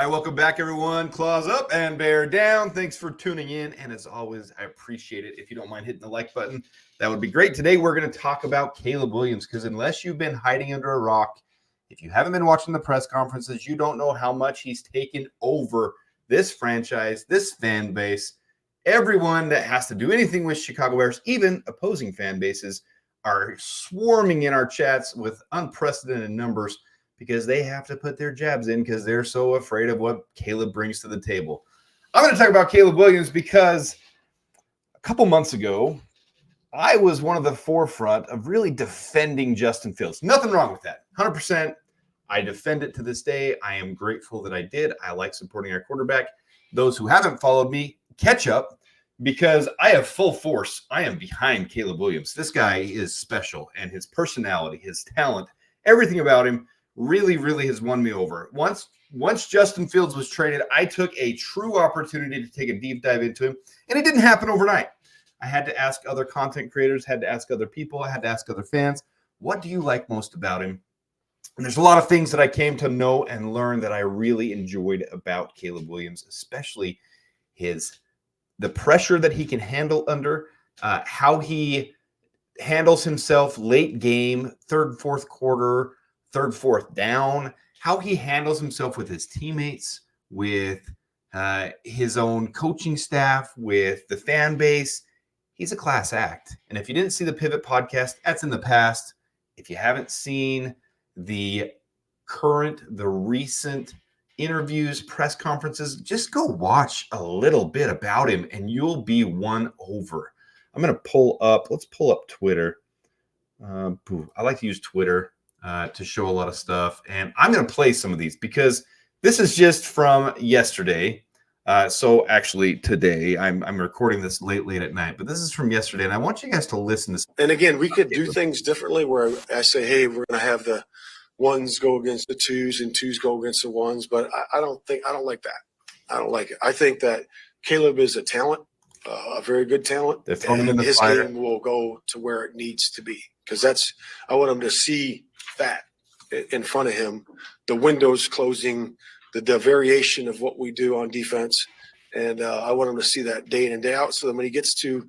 right, welcome back, everyone. Claws up and bear down. Thanks for tuning in. And as always, I appreciate it. If you don't mind hitting the like button, that would be great. Today, we're going to talk about Caleb Williams because unless you've been hiding under a rock, if you haven't been watching the press conferences, you don't know how much he's taken over this franchise, this fan base. Everyone that has to do anything with Chicago Bears, even opposing fan bases, are swarming in our chats with unprecedented numbers because they have to put their jabs in because they're so afraid of what Caleb brings to the table. I'm going to talk about Caleb Williams because a couple months ago, I was one of the forefront of really defending Justin Fields. Nothing wrong with that. 100%. I defend it to this day. I am grateful that I did. I like supporting our quarterback. Those who haven't followed me, catch up because I have full force. I am behind Caleb Williams. This guy is special, and his personality, his talent, everything about him really has won me over. Once Justin Fields was traded, I took a true opportunity to take a deep dive into him, and it didn't happen overnight. I had to ask other content creators, had to ask other people, I had to ask other fans, what do you like most about him? And there's a lot of things that I came to know and learn that I really enjoyed about Caleb Williams, especially the pressure that he can handle under, how he handles himself late game, third, fourth quarter, third, fourth down, how he handles himself with his teammates, with his own coaching staff, with the fan base. He's a class act. And if you didn't see the Pivot podcast, that's in the past. If you haven't seen the recent interviews, press conferences, just go watch a little bit about him and you'll be won over. I'm going to let's pull up Twitter. I like to use Twitter to show a lot of stuff. And I'm going to play some of these because this is just from yesterday. So actually today, I'm recording this late at night, but this is from yesterday. And I want you guys to listen to. And again, we could do things differently where I say, hey, we're going to have the ones go against the twos and twos go against the ones. But I don't like that. I don't like it. I think that Caleb is a talent, a very good talent. And his game will go to where it needs to be because I want him to see that in front of him, the windows closing, the variation of what we do on defense. And I want him to see that day in and day out so that when he gets to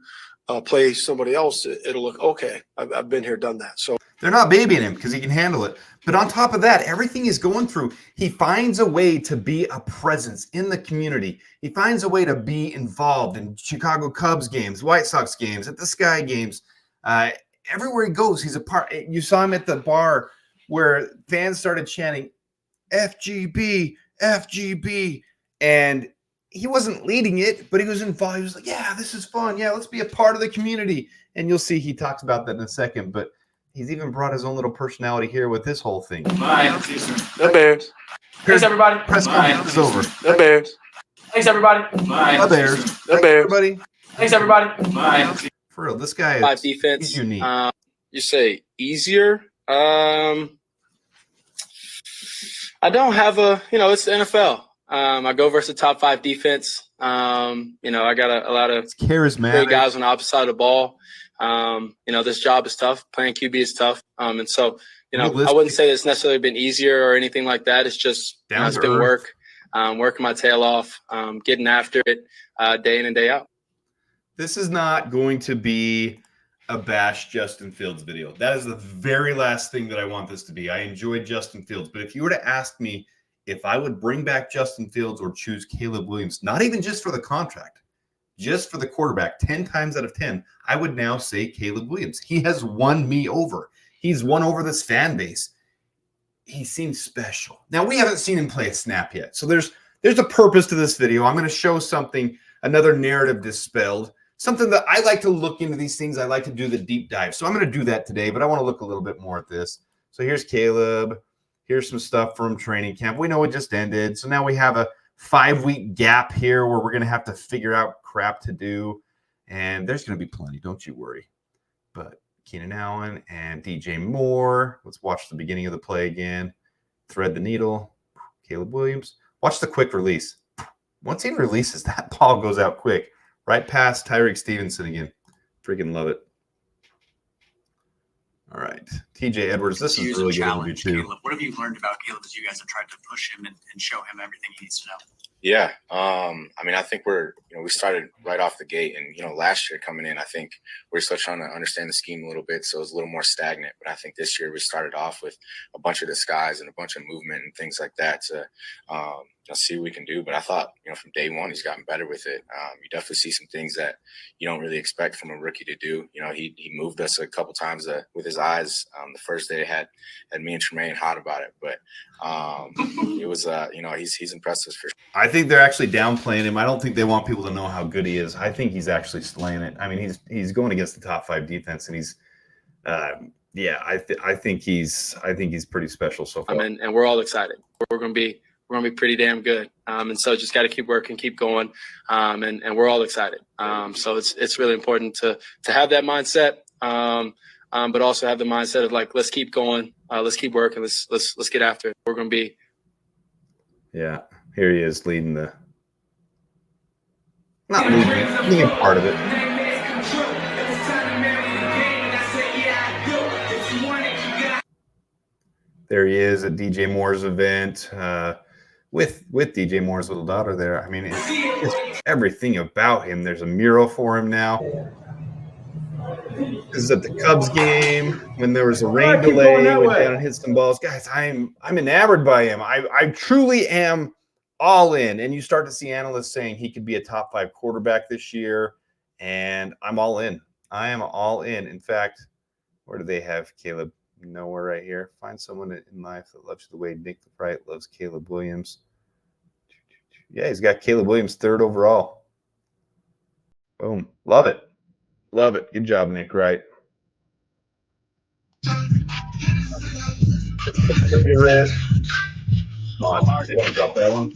play somebody else, it'll look, okay, I've been here, done that. So they're not babying him because he can handle it. But on top of that, everything he's going through, he finds a way to be a presence in the community. He finds a way to be involved in Chicago Cubs games, White Sox games, at the Sky games. Everywhere he goes, he's a part. You saw him at the bar where fans started chanting, FGB, FGB. And he wasn't leading it, but he was involved. He was like, yeah, this is fun. Yeah, let's be a part of the community. And you'll see he talks about that in a second. But he's even brought his own little personality here with this whole thing. The Bears. Thanks, everybody. Press conference is over. The Bears. Thanks, everybody. The Bears. The Bears. Everybody. Thanks, everybody. For real, this guy is defense. He's unique. You say easier? I don't have it's the NFL. I go versus the top 5 defense. I got a lot of charismatic great guys on the opposite side of the ball. This job is tough. Playing QB is tough. And so, I wouldn't say it's necessarily been easier or anything like that. It's just, it's been work, working my tail off, getting after it day in and day out. This is not going to be a bash Justin Fields video. That is the very last thing that I want this to be. I enjoyed Justin Fields, but if you were to ask me if I would bring back Justin Fields or choose Caleb Williams, not even just for the contract, just for the quarterback, 10 times out of 10, I would now say Caleb Williams. He has won me over. He's won over this fan base. He seems special. Now, we haven't seen him play a snap yet, so there's a purpose to this video. I'm going to show something, another narrative dispelled, something that I like to look into these things. I like to do the deep dive. So I'm going to do that today, but I want to look a little bit more at this. So here's Caleb. Here's some stuff from training camp. We know it just ended. So now we have a 5-week gap here where we're going to have to figure out crap to do. And there's going to be plenty. Don't you worry. But Keenan Allen and DJ Moore. Let's watch the beginning of the play again. Thread the needle. Caleb Williams. Watch the quick release. Once he releases, that ball goes out quick. Right past Tyreek Stevenson again. Freaking love it. All right, TJ Edwards. This is really good interview too. Caleb, what have you learned about Caleb as you guys have tried to push him and show him everything he needs to know? Yeah. I mean, I think we started right off the gate, and, last year coming in, I think we're still trying to understand the scheme a little bit. So it was a little more stagnant, but I think this year we started off with a bunch of disguise and a bunch of movement and things like that to, see what we can do. But I thought, from day one, he's gotten better with it. You definitely see some things that you don't really expect from a rookie to do. He moved us a couple times with his eyes. The first day had me and Tremaine hot about it, but it was, he's impressed us for sure. I think they're actually downplaying him. I don't think they want people to know how good he is. I think he's actually slaying it. I mean, he's going against the top 5 defense, and he's, I think he's pretty special so far. And we're all excited. We're going to be pretty damn good. And so just got to keep working, keep going. And we're all excited. So it's really important to have that mindset. But also have the mindset of let's keep going, let's keep working, let's get after it. We're going to be. Yeah, here he is leading leading part of it. There he is at DJ Moore's event with DJ Moore's little daughter there. I mean, it's everything about him. There's a mural for him now. This is at the Cubs game when there was a rain delay. Went down and hit some balls. Guys, I'm enamored by him. I truly am all in. And you start to see analysts saying he could be a top 5 quarterback this year. And I'm all in. I am all in. In fact, where do they have Caleb? Nowhere right here. Find someone in life that loves you the way Nick the Bright loves Caleb Williams. Yeah, he's got Caleb Williams 3rd overall. Boom. Love it. Love it. Good job, Nick Wright. Your wrist. Come on. You don't drop that one.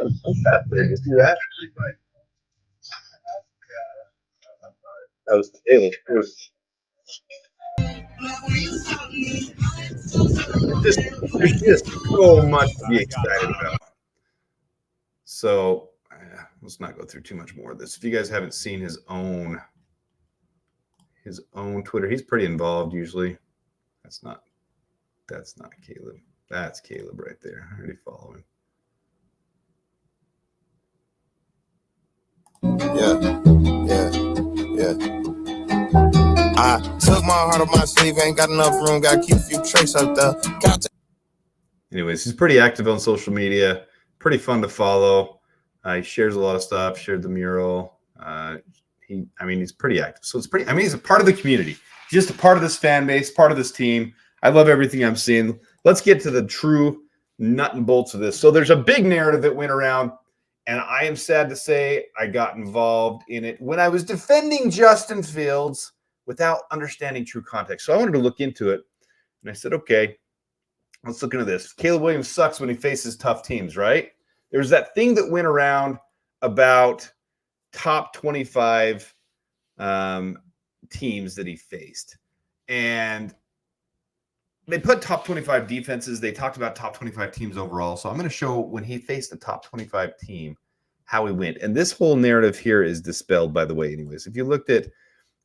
You see that? That was Caleb. There's just so much to be excited about. So let's not go through too much more of this. If you guys haven't seen his own Twitter, he's pretty involved usually. That's not Caleb. That's Caleb right there. I already follow him. Yeah. I took my heart off my sleeve, ain't got enough room, gotta keep a few tricks up there. Anyways, he's pretty active on social media, pretty fun to follow. He shares a lot of stuff, shared the mural. He's pretty active. So he's a part of the community. He's just a part of this fan base, part of this team. I love everything I'm seeing. Let's get to the true nut and bolts of this. So there's a big narrative that went around, and I am sad to say I got involved in it when I was defending Justin Fields without understanding true context. So I wanted to look into it, and I said, okay, let's look into this. Caleb Williams sucks when he faces tough teams, right? There's that thing that went around about top 25 teams that he faced. And they put top 25 defenses. They talked about top 25 teams overall. So I'm going to show when he faced the top 25 team, how he went. And this whole narrative here is dispelled, by the way, anyways. If you looked at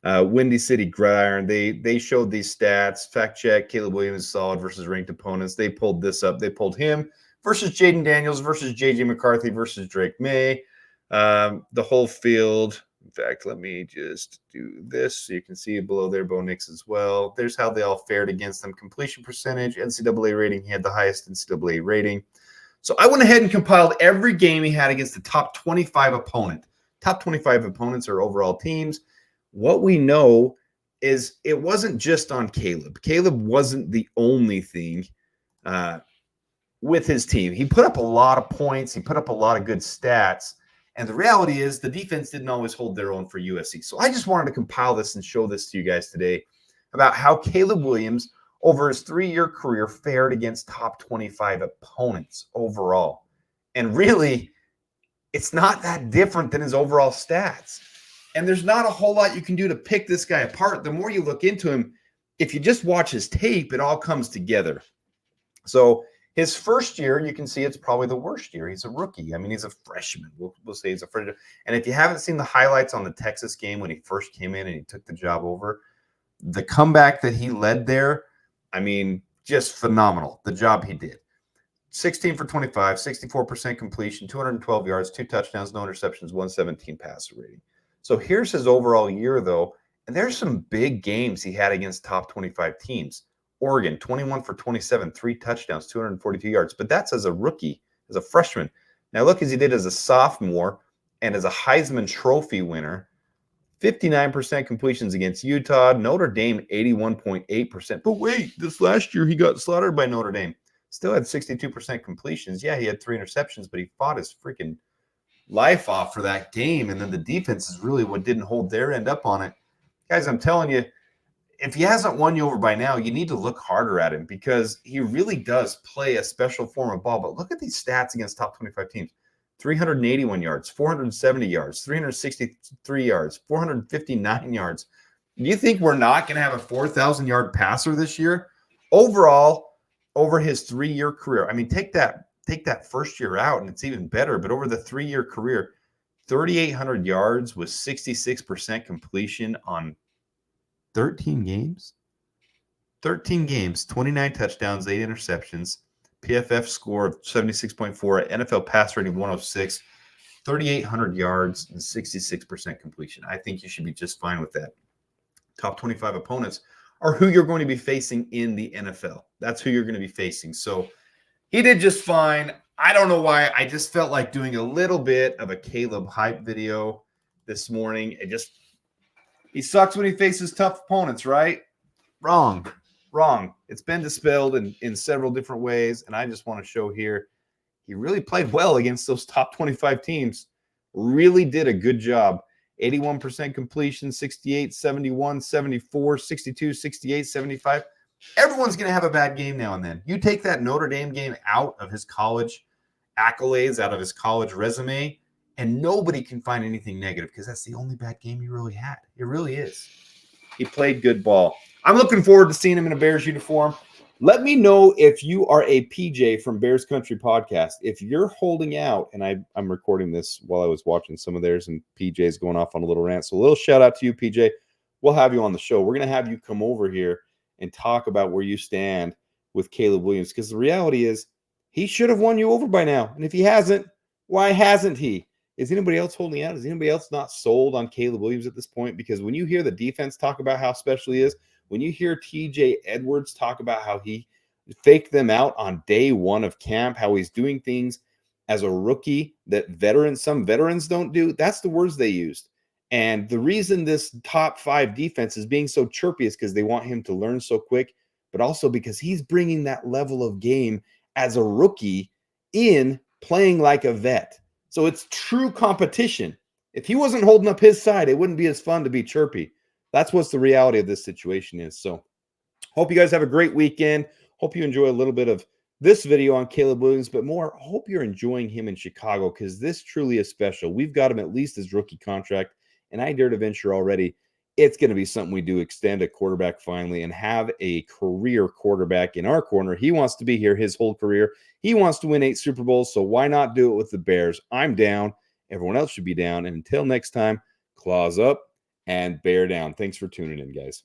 Windy City Gridiron, they showed these stats. Fact check, Caleb Williams solid versus ranked opponents. They pulled this up. They pulled him versus Jaden Daniels versus J.J. McCarthy versus Drake May. The whole field. In fact, let me just do this so you can see it below there, Bo Nix as well. There's how they all fared against them. Completion percentage, NCAA rating. He had the highest NCAA rating. So I went ahead and compiled every game he had against the top 25 opponent. Top 25 opponents are overall teams. What we know is it wasn't just on Caleb. Caleb wasn't the only thing with his team. He put up a lot of points. He put up a lot of good stats. And the reality is the defense didn't always hold their own for USC. So I just wanted to compile this and show this to you guys today about how Caleb Williams, over his 3-year career, fared against top 25 opponents overall. And really, it's not that different than his overall stats. And there's not a whole lot you can do to pick this guy apart. The more you look into him, if you just watch his tape, it all comes together. So his first year, you can see it's probably the worst year. He's a rookie. I mean, he's a freshman. We'll say he's a freshman. And if you haven't seen the highlights on the Texas game when he first came in and he took the job over, the comeback that he led there, I mean, just phenomenal. The job he did. 16 for 25, 64% completion, 212 yards, 2 touchdowns, no interceptions, 117 passer rating. So here's his overall year, though. And there's some big games he had against top 25 teams. Oregon, 21 for 27, 3 touchdowns, 242 yards. But that's as a rookie, as a freshman. Now look as he did as a sophomore and as a Heisman Trophy winner. 59% completions against Utah. Notre Dame, 81.8%. But wait, this last year he got slaughtered by Notre Dame. Still had 62% completions. Yeah, he had 3 interceptions, but he fought his freaking life off for that game. And then the defense is really what didn't hold their end up on it. Guys, I'm telling you, if he hasn't won you over by now, you need to look harder at him because he really does play a special form of ball. But look at these stats against top 25 teams. 381 yards, 470 yards, 363 yards, 459 yards. Do you think we're not going to have a 4,000-yard passer this year? Overall, over his 3-year career, I mean, take that first year out, and it's even better. But over the 3-year career, 3,800 yards with 66% completion on 13 games. 13 games, 29 touchdowns, 8 interceptions. PFF score of 76.4, NFL pass rating 106, 3,800 yards, and 66% completion. I think you should be just fine with that. Top 25 opponents are who you're going to be facing in the NFL. That's who you're going to be facing. So he did just fine. I don't know why. I just felt like doing a little bit of a Caleb hype video this morning. He sucks when he faces tough opponents, right? Wrong. It's been dispelled in several different ways, and I just want to show here he really played well against those top 25 teams. Really did a good job. 81% completion, 68, 71, 74, 62, 68, 75. Everyone's going to have a bad game now and then. You take that Notre Dame game out of his college accolades, out of his college resume, and nobody can find anything negative because that's the only bad game he really had. It really is. He played good ball. I'm looking forward to seeing him in a Bears uniform. Let me know if you are a PJ from Bears Country Podcast. If you're holding out, and I'm recording this while I was watching some of theirs, and PJ's going off on a little rant. So a little shout out to you, PJ. We'll have you on the show. We're going to have you come over here and talk about where you stand with Caleb Williams, because the reality is he should have won you over by now. And if he hasn't, why hasn't he? Is anybody else holding out? Is anybody else not sold on Caleb Williams at this point? Because when you hear the defense talk about how special he is, when you hear TJ Edwards talk about how he faked them out on day 1 of camp, how he's doing things as a rookie that some veterans don't do, that's the words they used. And the reason this top 5 defense is being so chirpy is because they want him to learn so quick, but also because he's bringing that level of game as a rookie in playing like a vet. So it's true competition. If he wasn't holding up his side, it wouldn't be as fun to be chirpy. That's what's the reality of this situation is. So hope you guys have a great weekend. Hope you enjoy a little bit of this video on Caleb Williams, but more, hope you're enjoying him in Chicago because this truly is special. We've got him at least his rookie contract, and I dare to venture already it's going to be something we do, extend a quarterback finally and have a career quarterback in our corner. He wants to be here his whole career. He wants to win 8 Super Bowls, so why not do it with the Bears? I'm down. Everyone else should be down. And until next time, claws up and bear down. Thanks for tuning in, guys.